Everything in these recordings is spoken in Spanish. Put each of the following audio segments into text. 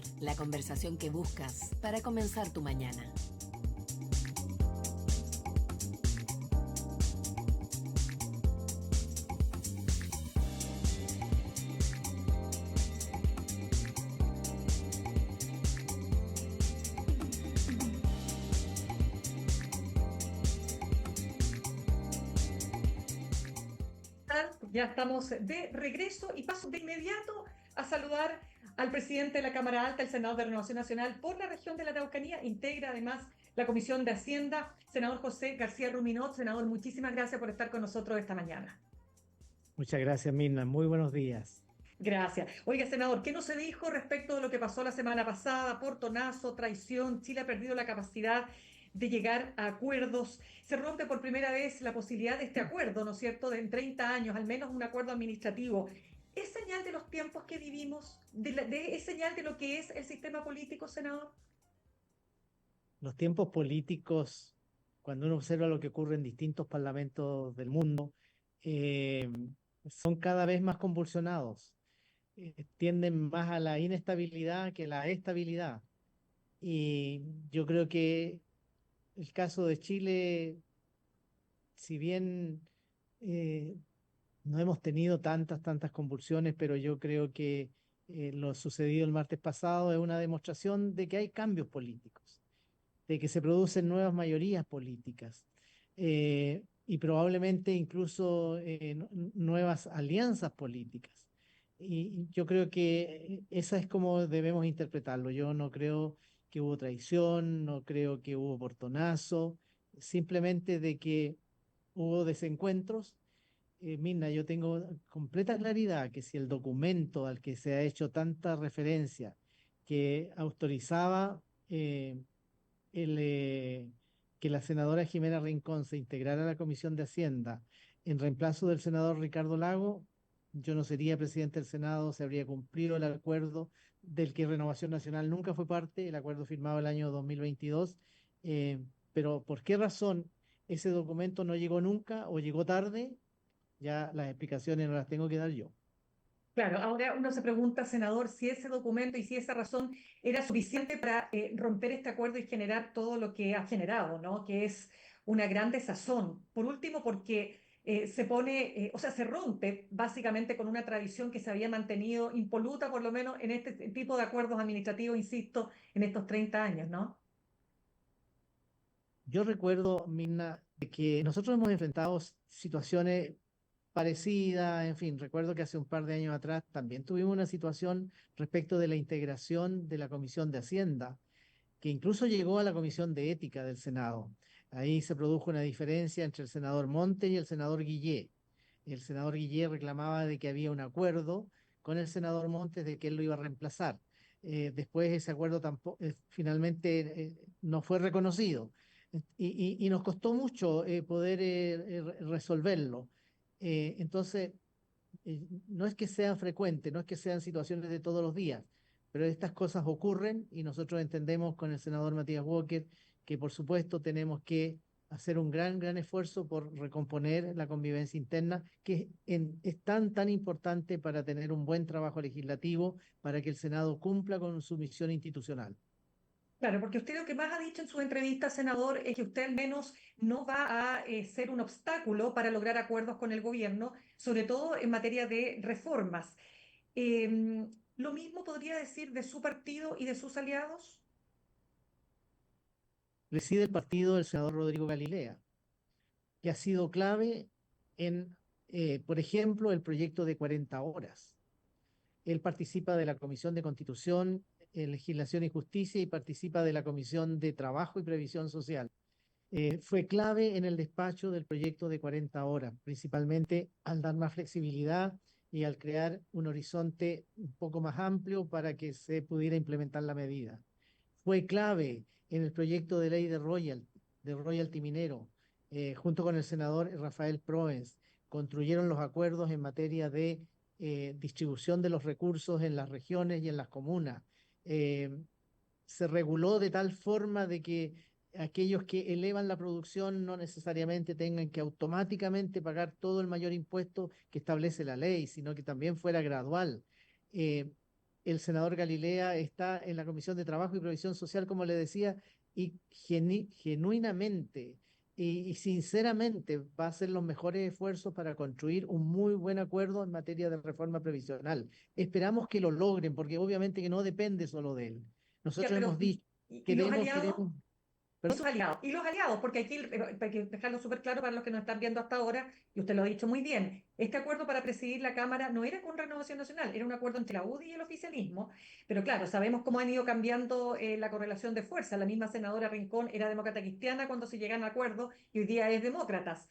Líder, la conversación que buscas para comenzar tu mañana. Ya estamos de regreso y paso de inmediato a saludar al presidente de la Cámara Alta, el senador de Renovación Nacional por la región de la Araucanía, integra además la Comisión de Hacienda, senador José García Ruminot. Senador, muchísimas gracias por estar con nosotros esta mañana. Muchas gracias, Mirna. Muy buenos días. Gracias. Oiga, senador, ¿qué no se dijo respecto de lo que pasó la semana pasada? Portonazo, traición, Chile ha perdido la capacidad de llegar a acuerdos. Se rompe por primera vez la posibilidad de este acuerdo, ¿no es cierto?, en 30 años, al menos un acuerdo administrativo. ¿Es señal de los tiempos que vivimos? ¿Es señal de lo que es el sistema político, senador? Los tiempos políticos, cuando uno observa lo que ocurre en distintos parlamentos del mundo, eh, son cada vez más convulsionados. Tienden más a la inestabilidad que a la estabilidad. Y yo creo que el caso de Chile, si bien eh, no hemos tenido tantas convulsiones, pero yo creo que lo sucedido el martes pasado es una demostración de que hay cambios políticos, de que se producen nuevas mayorías políticas y probablemente incluso nuevas alianzas políticas. Y yo creo que esa es como debemos interpretarlo. Yo no creo que hubo traición, no creo que hubo portonazo, simplemente de que hubo desencuentros. Mirna, yo tengo completa claridad que si el documento al que se ha hecho tanta referencia, que autorizaba el, que la senadora Jimena Rincón se integrara a la Comisión de Hacienda en reemplazo del senador Ricardo Lago, yo no sería presidente del Senado, se habría cumplido el acuerdo del que Renovación Nacional nunca fue parte, el acuerdo firmado el año 2022, pero ¿por qué razón ese documento no llegó nunca o llegó tarde? Ya las explicaciones no las tengo que dar yo. Claro, ahora uno se pregunta, senador, si ese documento y si esa razón era suficiente para romper este acuerdo y generar todo lo que ha generado, ¿no? Que es una gran desazón. Por último, porque se pone, o sea, se rompe básicamente con una tradición que se había mantenido impoluta, por lo menos en este tipo de acuerdos administrativos, insisto, en estos 30 años, ¿no? Yo recuerdo, Mirna, de que nosotros hemos enfrentado situaciones parecidas, en fin, recuerdo que hace un par de años atrás también tuvimos una situación respecto de la integración de la Comisión de Hacienda, que incluso llegó a la Comisión de Ética del Senado. Ahí se produjo una diferencia entre el senador Monte y el senador Guillé. El senador Guillé reclamaba de que había un acuerdo con el senador Montes de que él lo iba a reemplazar. Después ese acuerdo tampoco, finalmente no fue reconocido y nos costó mucho poder resolverlo. Entonces, no es que sea frecuente, no es que sean situaciones de todos los días, pero estas cosas ocurren y nosotros entendemos con el senador Matías Walker que por supuesto tenemos que hacer un gran esfuerzo por recomponer la convivencia interna, que es tan importante para tener un buen trabajo legislativo, para que el Senado cumpla con su misión institucional. Claro, porque usted lo que más ha dicho en su entrevista, senador, es que usted al menos no va a ser un obstáculo para lograr acuerdos con el gobierno, sobre todo en materia de reformas. ¿Lo mismo podría decir de su partido y de sus aliados? Preside el partido el senador Rodrigo Galilea, que ha sido clave en, por ejemplo, el proyecto de 40 horas. Él participa de la Comisión de Constitución, Legislación y Justicia y participa de la Comisión de Trabajo y Previsión Social. Fue clave en el despacho del proyecto de 40 horas, principalmente al dar más flexibilidad y al crear un horizonte un poco más amplio para que se pudiera implementar la medida. Fue clave en el proyecto de ley de royalty minero, junto con el senador Rafael Proens, construyeron los acuerdos en materia de distribución de los recursos en las regiones y en las comunas. Eh, Se reguló de tal forma de que aquellos que elevan la producción no necesariamente tengan que automáticamente pagar todo el mayor impuesto que establece la ley, sino que también fuera gradual. Eh, el senador Galilea está en la Comisión de Trabajo y Previsión Social, como le decía, y genuinamente y sinceramente va a hacer los mejores esfuerzos para construir un muy buen acuerdo en materia de reforma previsional. Esperamos que lo logren, porque obviamente que no depende solo de él. Ya, Nosotros pero hemos dicho, y los queremos, aliados? queremos, Y ¿perdón? sus aliados, porque aquí hay que dejarlo súper claro para los que nos están viendo hasta ahora, y usted lo ha dicho muy bien, este acuerdo para presidir la Cámara no era con Renovación Nacional, era un acuerdo entre la UDI y el oficialismo, pero claro, sabemos cómo han ido cambiando la correlación de fuerza. La misma senadora Rincón era demócrata cristiana cuando se llegan a acuerdo y hoy día es demócratas.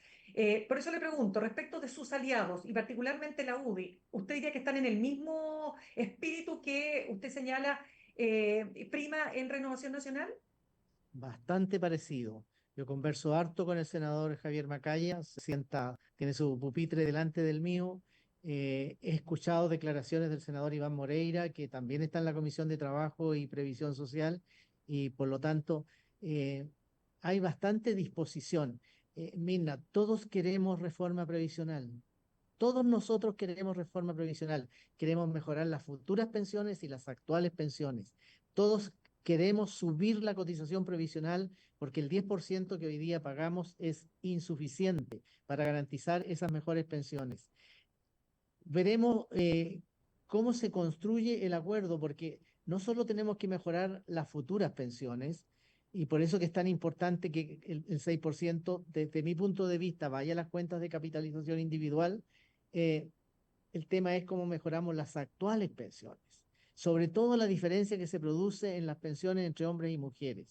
Por eso le pregunto, respecto de sus aliados y particularmente la UDI, ¿usted diría que están en el mismo espíritu que usted señala prima en Renovación Nacional? Bastante parecido. Yo converso harto con el senador Javier Macaya, se sienta, tiene su pupitre delante del mío. He escuchado declaraciones del senador Iván Moreira, que también está en la Comisión de Trabajo y Previsión Social, y por lo tanto eh, hay bastante disposición. Mirna, todos queremos reforma previsional. Todos nosotros queremos reforma previsional, queremos mejorar las futuras pensiones y las actuales pensiones. Todos queremos subir la cotización previsional porque el 10% que hoy día pagamos es insuficiente para garantizar esas mejores pensiones. Veremos cómo se construye el acuerdo, porque no solo tenemos que mejorar las futuras pensiones, y por eso que es tan importante que el 6%, desde mi punto de vista, vaya a las cuentas de capitalización individual. eh, el tema es cómo mejoramos las actuales pensiones, sobre todo la diferencia que se produce en las pensiones entre hombres y mujeres.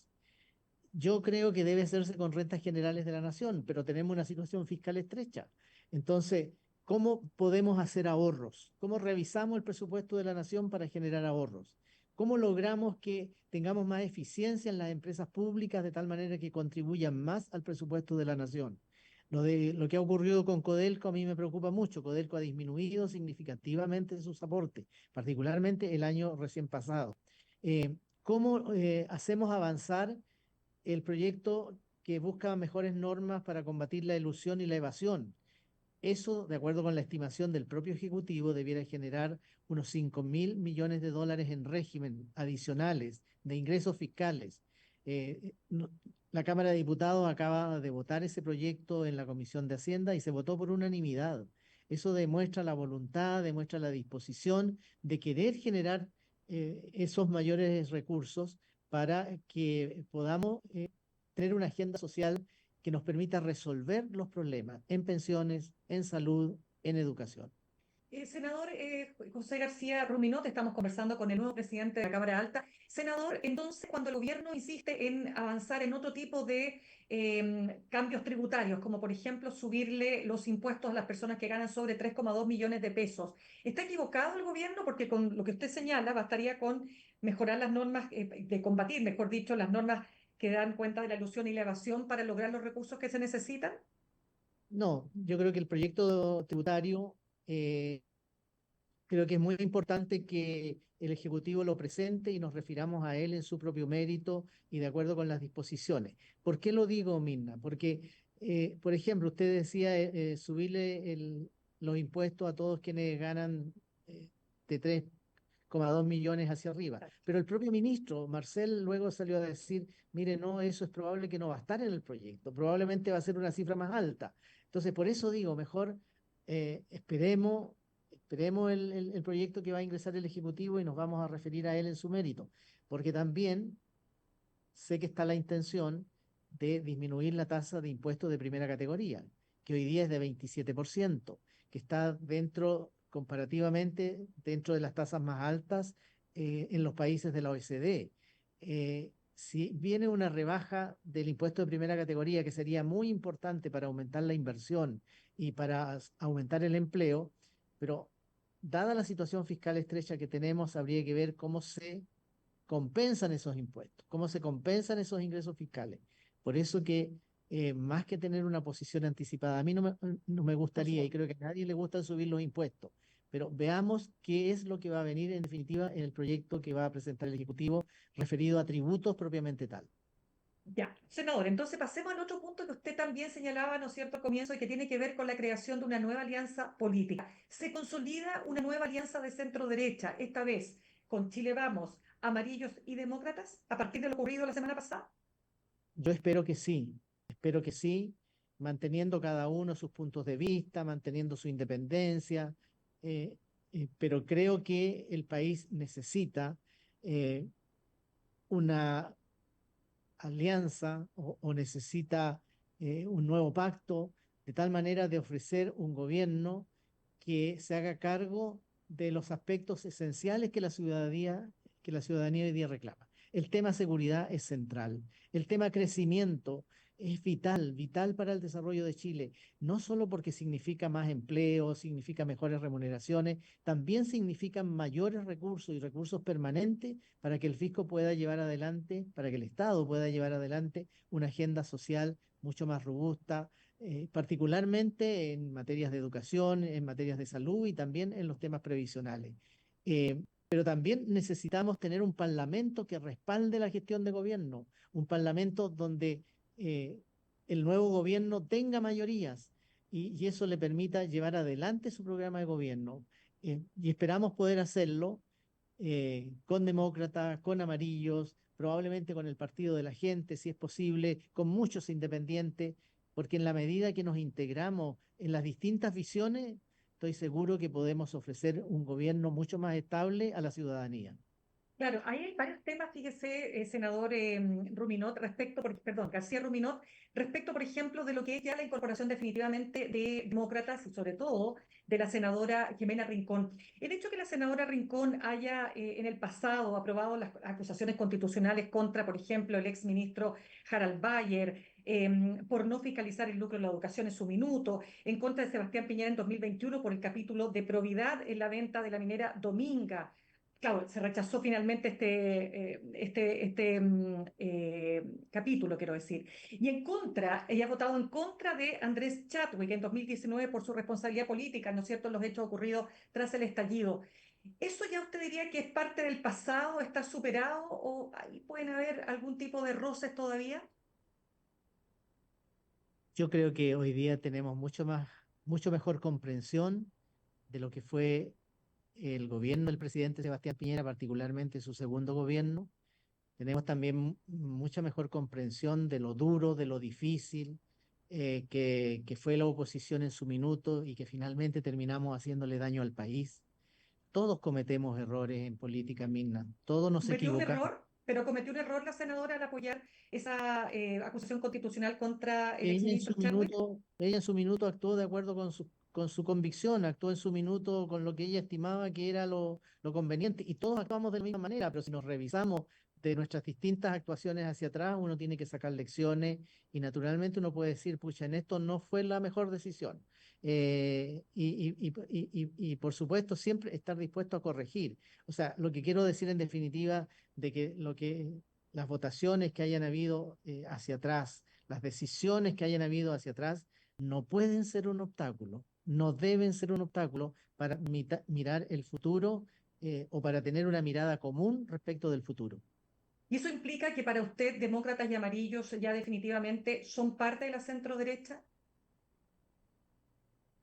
Yo creo que debe hacerse con rentas generales de la nación, pero tenemos una situación fiscal estrecha. Entonces, ¿cómo podemos hacer ahorros? ¿Cómo revisamos el presupuesto de la nación para generar ahorros? ¿Cómo logramos que tengamos más eficiencia en las empresas públicas de tal manera que contribuyan más al presupuesto de la nación? Lo que ha ocurrido con Codelco a mí me preocupa mucho. Codelco ha disminuido significativamente sus aportes, particularmente el año recién pasado. ¿Cómo hacemos avanzar el proyecto que busca mejores normas para combatir la elusión y la evasión? Eso, de acuerdo con la estimación del propio Ejecutivo, debiera generar unos 5.000 millones de dólares en régimen adicionales de ingresos fiscales. La Cámara de Diputados acaba de votar ese proyecto en la Comisión de Hacienda y se votó por unanimidad. Eso demuestra la voluntad, demuestra la disposición de querer generar esos mayores recursos para que podamos tener una agenda social que nos permita resolver los problemas en pensiones, en salud, en educación. Senador José García Ruminot, estamos conversando con el nuevo presidente de la Cámara Alta. Senador, entonces, cuando el gobierno insiste en avanzar en otro tipo de cambios tributarios, como por ejemplo subirle los impuestos a las personas que ganan sobre 3,2 millones de pesos, ¿está equivocado el gobierno? Porque con lo que usted señala, bastaría con mejorar las normas, de combatir, mejor dicho, las normas que dan cuenta de la ilusión y la evasión para lograr los recursos que se necesitan. No, yo creo que el proyecto tributario creo que es muy importante que el Ejecutivo lo presente y nos refiramos a él en su propio mérito y de acuerdo con las disposiciones. ¿Por qué lo digo, Mirna? Porque, por ejemplo, usted decía subirle los impuestos a todos quienes ganan de 3,2 millones hacia arriba. Pero el propio ministro, Marcel, luego salió a decir, mire, no, eso es probable que no va a estar en el proyecto, probablemente va a ser una cifra más alta. Entonces, por eso digo, mejor esperemos el proyecto que va a ingresar el Ejecutivo y nos vamos a referir a él en su mérito, porque también sé que está la intención de disminuir la tasa de impuestos de primera categoría, que hoy día es de 27%, que está comparativamente, dentro de las tasas más altas en los países de la OECD. Si viene una rebaja del impuesto de primera categoría, que sería muy importante para aumentar la inversión y para aumentar el empleo, pero dada la situación fiscal estrecha que tenemos, habría que ver cómo se compensan esos impuestos, cómo se compensan esos ingresos fiscales. Por eso que más que tener una posición anticipada, a mí no me Por gustaría, y supuesto. creo que a nadie le gusta subir los impuestos, pero veamos qué es lo que va a venir en definitiva en el proyecto que va a presentar el Ejecutivo referido a tributos propiamente tal. Ya, senador, entonces pasemos al otro punto que usted también señalaba, ¿no es cierto?, al comienzo, y que tiene que ver con la creación de una nueva alianza política. Se consolida una nueva alianza de centro derecha, esta vez con Chile Vamos, amarillos y demócratas a partir de lo ocurrido la semana pasada? Yo espero que sí, manteniendo cada uno sus puntos de vista, manteniendo su independencia, eh, pero creo que el país necesita eh, una alianza o necesita un nuevo pacto, de tal manera de ofrecer un gobierno que se haga cargo de los aspectos esenciales que la ciudadanía hoy día reclama. El tema seguridad es central. El tema crecimiento es vital, vital para el desarrollo de Chile, no solo porque significa más empleo, significa mejores remuneraciones, también significan mayores recursos y recursos permanentes para que el fisco pueda llevar adelante, para que el Estado pueda llevar adelante una agenda social mucho más robusta, particularmente en materias de educación, en materias de salud y también en los temas previsionales. Pero también necesitamos tener un parlamento que respalde la gestión de gobierno, un parlamento donde eh, el nuevo gobierno tenga mayorías y eso le permita llevar adelante su programa de gobierno. Y esperamos poder hacerlo con demócratas, con amarillos, probablemente con el Partido de la Gente, si es posible, con muchos independientes, porque en la medida que nos integramos en las distintas visiones, estoy seguro que podemos ofrecer un gobierno mucho más estable a la ciudadanía. Claro, ahí hay varios temas, fíjese, senador Ruminot, perdón, García Ruminot, respecto, por ejemplo, de lo que es ya la incorporación definitivamente de demócratas y sobre todo de la senadora Jimena Rincón. El hecho que la senadora Rincón haya en el pasado aprobado las acusaciones constitucionales contra, por ejemplo, el exministro Harald Bayer, por no fiscalizar el lucro de la educación en su minuto, en contra de Sebastián Piñera en 2021 por el capítulo de probidad en la venta de la minera Dominga. Claro, se rechazó finalmente capítulo, quiero decir. Y en contra, ella ha votado en contra de Andrés Chadwick en 2019 por su responsabilidad política, ¿no es cierto?, en los hechos ocurridos tras el estallido. ¿Eso ya usted diría que es parte del pasado, está superado o ahí pueden haber algún tipo de roces todavía? Yo creo que hoy día tenemos mucho mejor comprensión de lo que fue el gobierno del presidente Sebastián Piñera, particularmente su segundo gobierno. Tenemos también mucha mejor comprensión de lo duro, de lo difícil que fue la oposición en su minuto y que finalmente terminamos haciéndole daño al país. Todos cometemos errores en política, Mirna. Todos nos Cometió un equivocamos. error, pero cometió un error la senadora al apoyar esa acusación constitucional contra el Ella en exministro su Chadwick. minuto, ella en su minuto actuó de acuerdo con su convicción, actuó en su minuto con lo que ella estimaba que era lo conveniente, y todos actuamos de la misma manera, pero si nos revisamos de nuestras distintas actuaciones hacia atrás, uno tiene que sacar lecciones y naturalmente uno puede decir, pucha, en esto no fue la mejor decisión. Y por supuesto siempre estar dispuesto a corregir. O sea, lo que quiero decir en definitiva de que las votaciones que hayan habido hacia atrás, las decisiones que hayan habido hacia atrás no pueden ser un obstáculo, no deben ser un obstáculo para mirar el futuro o para tener una mirada común respecto del futuro. Y eso implica que para usted, demócratas y amarillos ya definitivamente son parte de la centro derecha.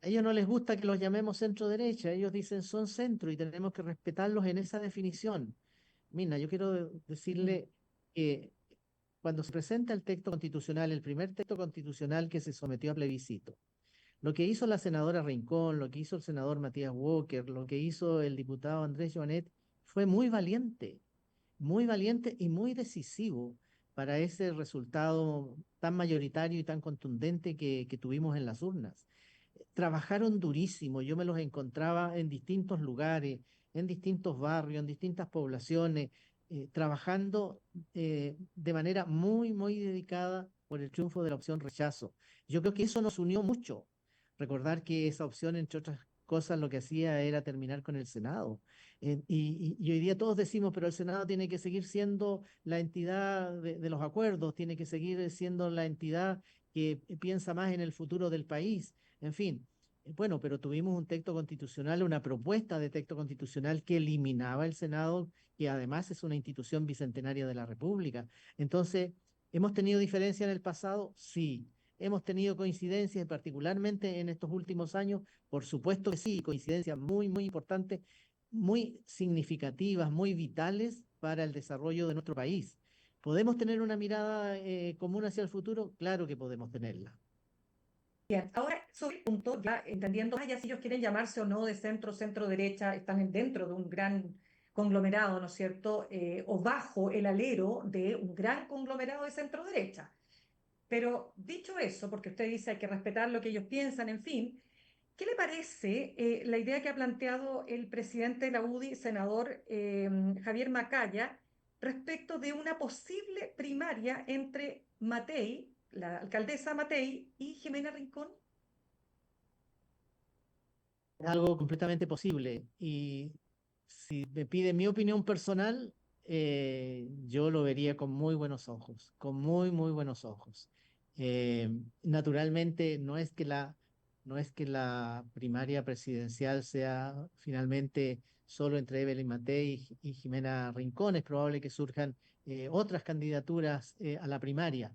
A ellos no les gusta que los llamemos centro derecha, ellos dicen son centro y tenemos que respetarlos en esa definición. Mina, yo quiero decirle que cuando se presenta el texto constitucional, el primer texto constitucional que se sometió a plebiscito, lo que hizo la senadora Rincón, lo que hizo el senador Matías Walker, lo que hizo el diputado Andrés Joanet, fue muy valiente y muy decisivo para ese resultado tan mayoritario y tan contundente que tuvimos en las urnas. Trabajaron durísimo, yo me los encontraba en distintos lugares, en distintos barrios, en distintas poblaciones, trabajando de manera muy dedicada por el triunfo de la opción rechazo. Yo creo que eso nos unió mucho. Recordar que esa opción, entre otras cosas, lo que hacía era terminar con el Senado. Y hoy día todos decimos, pero el Senado tiene que seguir siendo la entidad de los acuerdos, tiene que seguir siendo la entidad que piensa más en el futuro del país. En fin, bueno, pero tuvimos un texto constitucional, una propuesta de texto constitucional que eliminaba el Senado, que además es una institución bicentenaria de la República. Entonces, ¿hemos tenido diferencia en el pasado? Sí. ¿Hemos tenido coincidencias, particularmente en estos últimos años? Por supuesto que sí, coincidencias muy importantes, muy significativas, muy vitales para el desarrollo de nuestro país. ¿Podemos tener una mirada común hacia el futuro? Claro que podemos tenerla. Bien, ahora sobre el punto, ya entendiendo más allá si ellos quieren llamarse o no de centro, centro derecha, están dentro de un gran conglomerado, ¿no es cierto? O bajo el alero de un gran conglomerado de centro derecha. Pero dicho eso, porque usted dice hay que respetar lo que ellos piensan, en fin, ¿qué le parece la idea que ha planteado el presidente de la UDI, senador Javier Macaya, respecto de una posible primaria entre Matei, la alcaldesa Matei, y Jimena Rincón? Es algo completamente posible. Y si me pide mi opinión personal, yo lo vería con muy buenos ojos, con muy, muy buenos ojos. Eh, Naturalmente, no es que la primaria presidencial sea finalmente solo entre Evelyn Matei y Jimena Rincón. Es probable que surjan otras candidaturas a la primaria,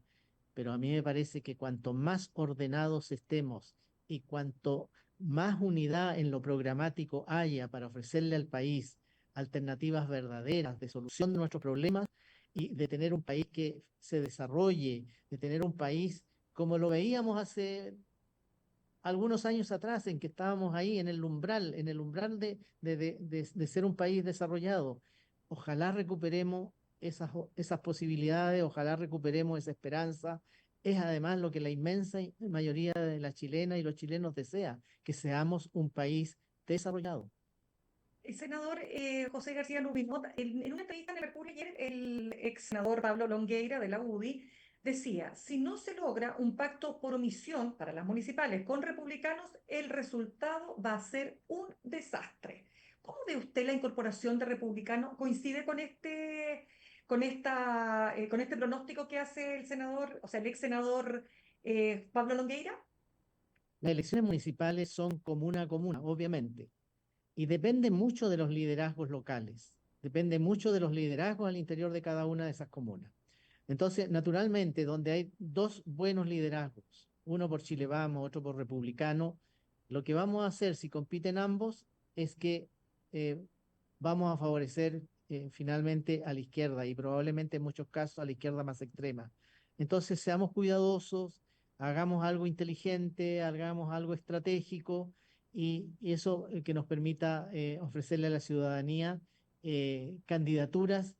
pero a mí me parece que cuanto más ordenados estemos y cuanto más unidad en lo programático haya para ofrecerle al país alternativas verdaderas de solución de nuestros problemas y de tener un país que se desarrolle, de tener un país como lo veíamos hace algunos años atrás, en que estábamos ahí en el umbral de ser un país desarrollado. Ojalá recuperemos esas posibilidades, ojalá recuperemos esa esperanza. Es además lo que la inmensa mayoría de las chilenas y los chilenos desea, que seamos un país desarrollado. El senador José García Lubinot, en una entrevista en el Mercurio ayer, el ex senador Pablo Longueira de la UDI decía, si no se logra un pacto por omisión para las municipales con republicanos, el resultado va a ser un desastre. ¿Cómo ve usted la incorporación de republicanos? ¿Coincide con este pronóstico que hace el senador, o sea, el ex senador Pablo Longueira? Las elecciones municipales son comuna a comuna, obviamente, y depende mucho de los liderazgos locales, depende mucho de los liderazgos al interior de cada una de esas comunas. Entonces, naturalmente, donde hay dos buenos liderazgos, uno por Chile Vamos, otro por Republicano, lo que vamos a hacer si compiten ambos es que eh, vamos a favorecer finalmente a la izquierda y probablemente en muchos casos a la izquierda más extrema. Entonces, seamos cuidadosos, hagamos algo inteligente, hagamos algo estratégico y eso que nos permita ofrecerle a la ciudadanía candidaturas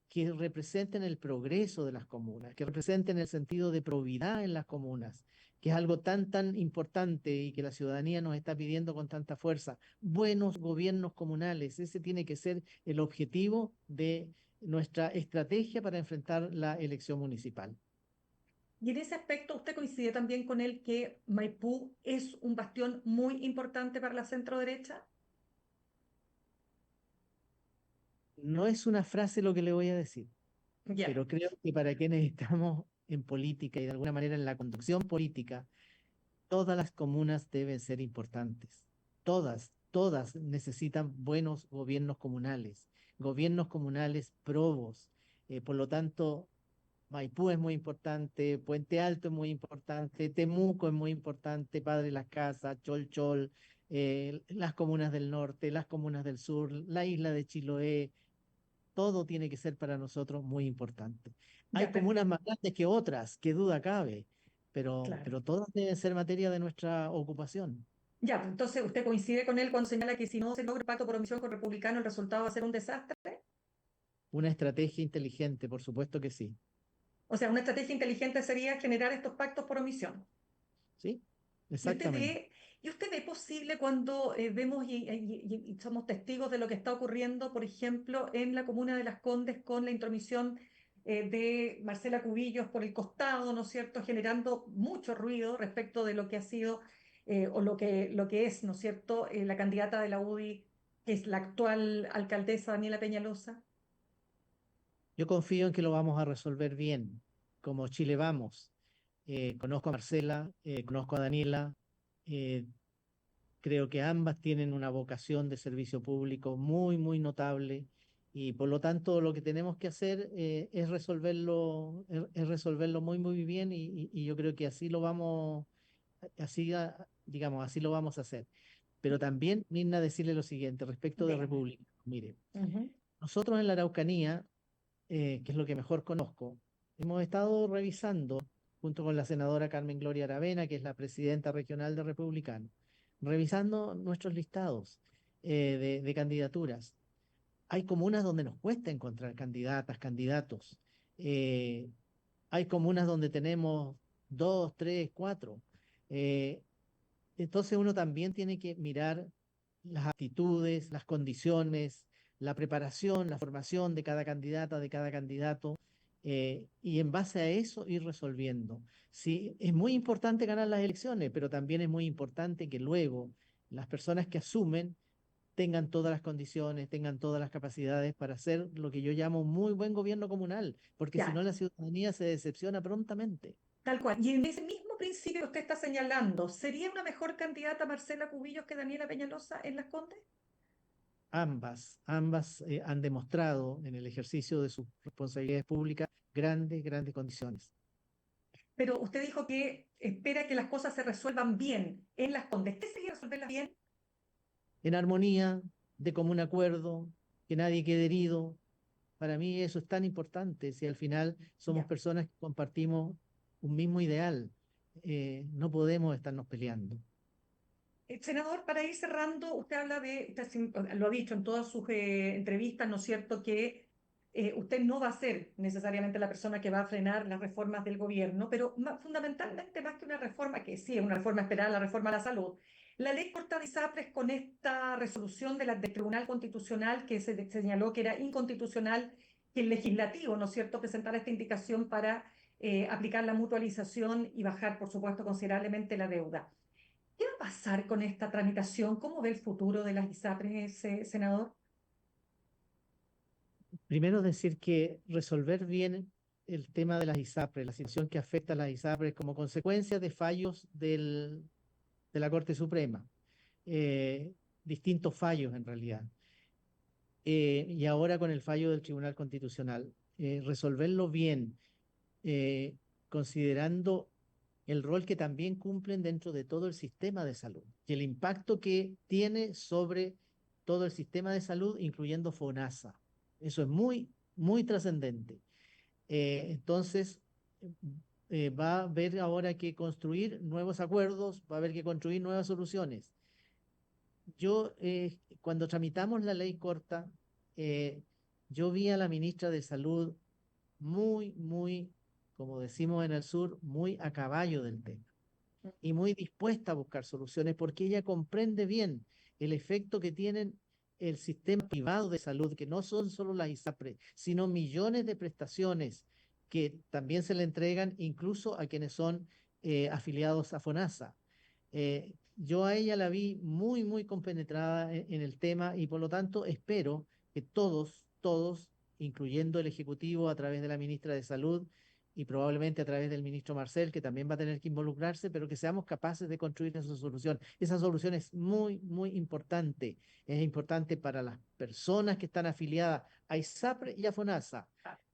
que representen el progreso de las comunas, que representen el sentido de probidad en las comunas, que es algo tan, tan importante y que la ciudadanía nos está pidiendo con tanta fuerza. Buenos gobiernos comunales, ese tiene que ser el objetivo de nuestra estrategia para enfrentar la elección municipal. Y en ese aspecto, ¿usted coincide también con él que Maipú es un bastión muy importante para la centro derecha? No es una frase lo que le voy a decir, Ya. pero creo que para quienes estamos en política y de alguna manera en la conducción política, todas las comunas deben ser importantes. Todas necesitan buenos gobiernos comunales probos. Por lo tanto, Maipú es muy importante, Puente Alto es muy importante, Temuco es muy importante, Padre Las Casas, Cholchol, las comunas del norte, las comunas del sur, la isla de Chiloé, todo tiene que ser para nosotros muy importante. Hay Ya, comunas más grandes que otras, qué duda cabe, claro. pero todas deben ser materia de nuestra ocupación. Ya, pues, entonces usted coincide con él cuando señala que si no se logra un pacto por omisión con republicano, el resultado va a ser un desastre. Una estrategia inteligente, por supuesto que sí. O sea, una estrategia inteligente sería generar estos pactos por omisión. ¿Sí? Y usted Exactamente. ve, y usted ve posible cuando vemos y somos testigos de lo que está ocurriendo, por ejemplo, en la comuna de Las Condes con la intromisión de Marcela Cubillos por el costado, ¿no es cierto?, generando mucho ruido respecto de lo que ha sido o lo que es, ¿no es cierto?, la candidata de la UDI, que es la actual alcaldesa Daniela Peñalosa. Yo confío en que lo vamos a resolver bien, como Chile vamos. Conozco a Marcela, conozco a Daniela, eh, creo que ambas tienen una vocación de servicio público muy, muy notable y por lo tanto lo que tenemos que hacer es resolverlo muy, muy bien y yo creo que así lo vamos, digamos, así lo vamos a hacer. Pero también, Mirna, decirle lo siguiente respecto de Dígame. República. Mire, Ujú. nosotros en la Araucanía, que es lo que mejor conozco, hemos estado revisando, junto con la senadora Carmen Gloria Aravena, que es la presidenta regional de Republicano, revisando nuestros listados de candidaturas. Hay comunas donde nos cuesta encontrar candidatas, candidatos. Eh, Hay comunas donde tenemos dos, tres, cuatro. Eh, entonces uno también tiene que mirar las aptitudes, las condiciones, la preparación, la formación de cada candidata, de cada candidato, y en base a eso ir resolviendo. Sí, es muy importante ganar las elecciones, pero también es muy importante que luego las personas que asumen tengan todas las condiciones, tengan todas las capacidades para hacer lo que yo llamo un muy buen gobierno comunal, porque si Ya, no la ciudadanía se decepciona prontamente. tal cual. Y en ese mismo principio que usted está señalando, ¿sería una mejor candidata Marcela Cubillos que Daniela Peñalosa en Las Condes? Ambas han demostrado en el ejercicio de sus responsabilidades públicas grandes, grandes condiciones. Pero usted dijo que espera que las cosas se resuelvan bien en Las Condes. ¿Qué sería resolverlas bien? En armonía, de común acuerdo, que nadie quede herido. Para mí eso es tan importante si al final somos Ya. personas que compartimos un mismo ideal. No podemos estarnos peleando. Senador, para ir cerrando, usted habla de, lo ha dicho en todas sus entrevistas, ¿no es cierto?, que usted no va a ser necesariamente la persona que va a frenar las reformas del gobierno, pero fundamentalmente más que una reforma, que sí es una reforma esperada, la reforma a la salud, la ley corta de ISAPRES con esta resolución del Tribunal Constitucional que se señaló que era inconstitucional que el legislativo, ¿no es cierto?, presentara esta indicación para aplicar la mutualización y bajar, por supuesto, considerablemente la deuda. ¿Qué va a pasar con esta tramitación? ¿Cómo ve el futuro de las ISAPRES, senador? Primero decir que resolver bien el tema de las ISAPRES, la situación que afecta a las ISAPRES como consecuencia de fallos de la Corte Suprema, eh, distintos fallos en realidad, y ahora con el fallo del Tribunal Constitucional, resolverlo bien, eh, considerando el rol que también cumplen dentro de todo el sistema de salud y el impacto que tiene sobre todo el sistema de salud, incluyendo FONASA. Eso es muy, muy trascendente. Entonces, va a haber ahora que construir nuevos acuerdos, va a haber que construir nuevas soluciones. Yo, cuando tramitamos la ley corta, eh, yo vi a la ministra de Salud muy, muy, como decimos en el sur, muy a caballo del tema y muy dispuesta a buscar soluciones porque ella comprende bien el efecto que tienen el sistema privado de salud, que no son solo las ISAPRE, sino millones de prestaciones que también se le entregan incluso a quienes son afiliados a FONASA. Yo a ella la vi muy, muy compenetrada en el tema y por lo tanto espero que todos, incluyendo el Ejecutivo a través de la ministra de Salud, y probablemente a través del ministro Marcel, que también va a tener que involucrarse, pero que seamos capaces de construir esa solución. Esa solución es muy, muy importante. Es importante para las personas que están afiliadas a ISAPRE y a FONASA.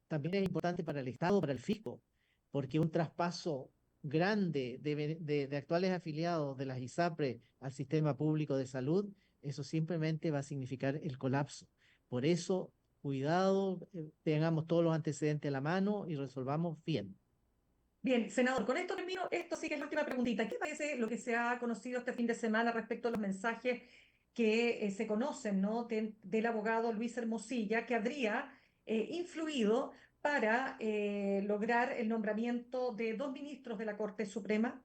También es importante para el Estado, para el fisco, porque un traspaso grande de actuales afiliados de las ISAPRE al sistema público de salud, eso simplemente va a significar el colapso. Por eso cuidado, tengamos todos los antecedentes a la mano y resolvamos bien. Bien, senador, con esto termino. Esto sí que es la última preguntita. ¿Qué parece lo que se ha conocido este fin de semana respecto a los mensajes que se conocen, ¿no?, del abogado Luis Hermosilla, que habría influido para lograr el nombramiento de dos ministros de la Corte Suprema?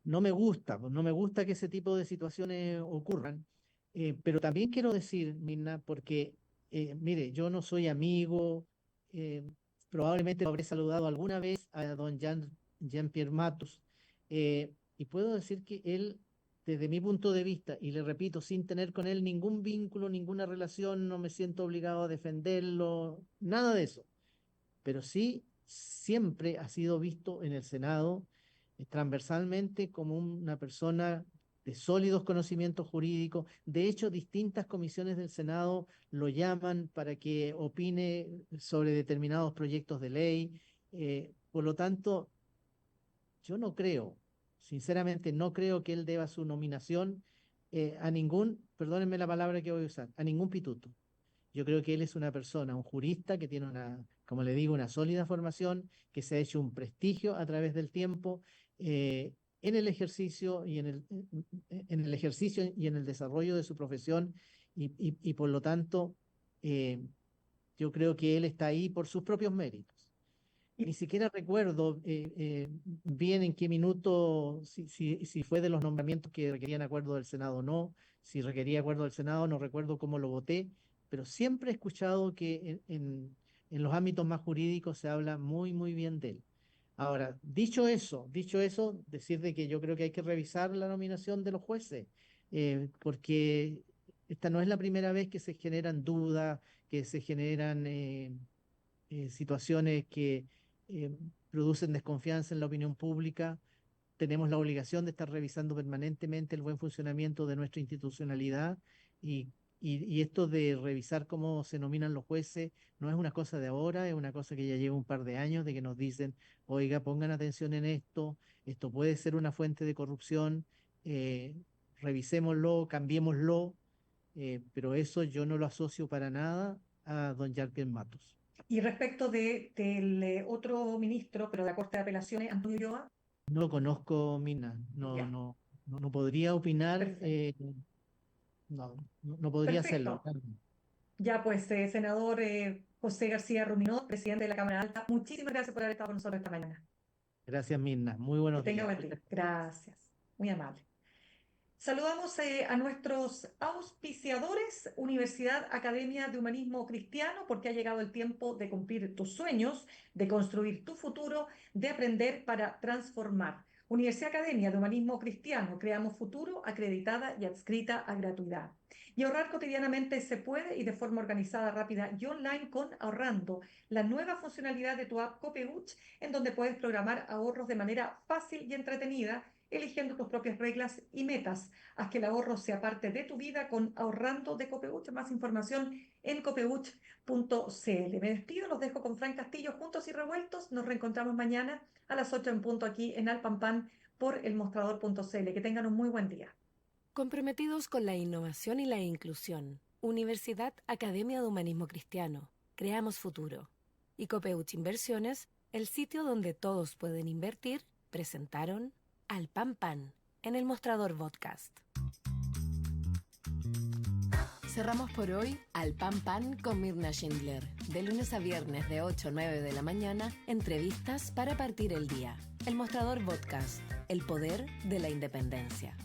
No me gusta, pues, no me gusta que ese tipo de situaciones ocurran, pero también quiero decir, Mirna, porque, mire, yo no soy amigo, eh, probablemente lo habré saludado alguna vez a don Jean-Pierre Matus, y puedo decir que él, desde mi punto de vista, y le repito, sin tener con él ningún vínculo, ninguna relación, no me siento obligado a defenderlo, nada de eso, pero sí siempre ha sido visto en el Senado transversalmente como una persona de sólidos conocimientos jurídicos. De hecho, distintas comisiones del Senado lo llaman para que opine sobre determinados proyectos de ley. Por lo tanto, yo no creo, sinceramente no creo que él deba su nominación a perdónenme la palabra que voy a usar, a ningún pituto. Yo creo que él es una persona, un jurista que tiene como le digo, una sólida formación, que se ha hecho un prestigio a través del tiempo en el ejercicio y en el ejercicio y en el desarrollo de su profesión y por lo tanto yo creo que él está ahí por sus propios méritos. Ni siquiera recuerdo bien en qué minuto, si fue de los nombramientos que requerían acuerdo del Senado o no, si requería acuerdo del Senado, no recuerdo cómo lo voté, pero siempre he escuchado que en los ámbitos más jurídicos se habla muy, muy bien de él. Ahora, dicho eso, decir de que yo creo que hay que revisar la nominación de los jueces, porque esta no es la primera vez que se generan dudas, que se generan situaciones que eh, producen desconfianza en la opinión pública. Tenemos la obligación de estar revisando permanentemente el buen funcionamiento de nuestra institucionalidad y esto de revisar cómo se nominan los jueces no es una cosa de ahora, es una cosa que ya lleva un par de años de que nos dicen, oiga, pongan atención en esto puede ser una fuente de corrupción, revisémoslo, cambiémoslo, pero eso yo no lo asocio para nada a don Yarken Matos. Y respecto del otro ministro, pero de la Corte de Apelaciones, Antonio Ulloa. No lo conozco, Mina, Ya, no podría opinar, perfecto. no podría hacerlo. Perfecto. Ya pues, senador José García Ruminot, presidente de la Cámara Alta, muchísimas gracias por haber estado con nosotros esta mañana. Gracias, Mirna. Muy Que buenos tenga días. buen día. Gracias. Muy amable. Saludamos a nuestros auspiciadores, Universidad Academia de Humanismo Cristiano, porque ha llegado el tiempo de cumplir tus sueños, de construir tu futuro, de aprender para transformar. Universidad Academia de Humanismo Cristiano, creamos futuro, acreditada y adscrita a gratuidad. Y ahorrar cotidianamente se puede y de forma organizada, rápida y online con Ahorrando, la nueva funcionalidad de tu app Copeuch, en donde puedes programar ahorros de manera fácil y entretenida, eligiendo tus propias reglas y metas. Haz que el ahorro sea parte de tu vida con Ahorrando de Copeuch. Más información en copeuch.cl. Me despido, los dejo con Fran Castillo, juntos y revueltos. Nos reencontramos mañana a las 8 en punto aquí en Alpampan por elmostrador.cl. Que tengan un muy buen día. Comprometidos con la innovación y la inclusión, Universidad Academia de Humanismo Cristiano, creamos futuro. Y Copeuch Inversiones, el sitio donde todos pueden invertir, presentaron Al Pan Pan en el Mostrador Podcast. Cerramos por hoy Al Pan Pan con Mirna Schindler. De lunes a viernes de 8 a 9 de la mañana, entrevistas para partir el día. El Mostrador Podcast, el poder de la independencia.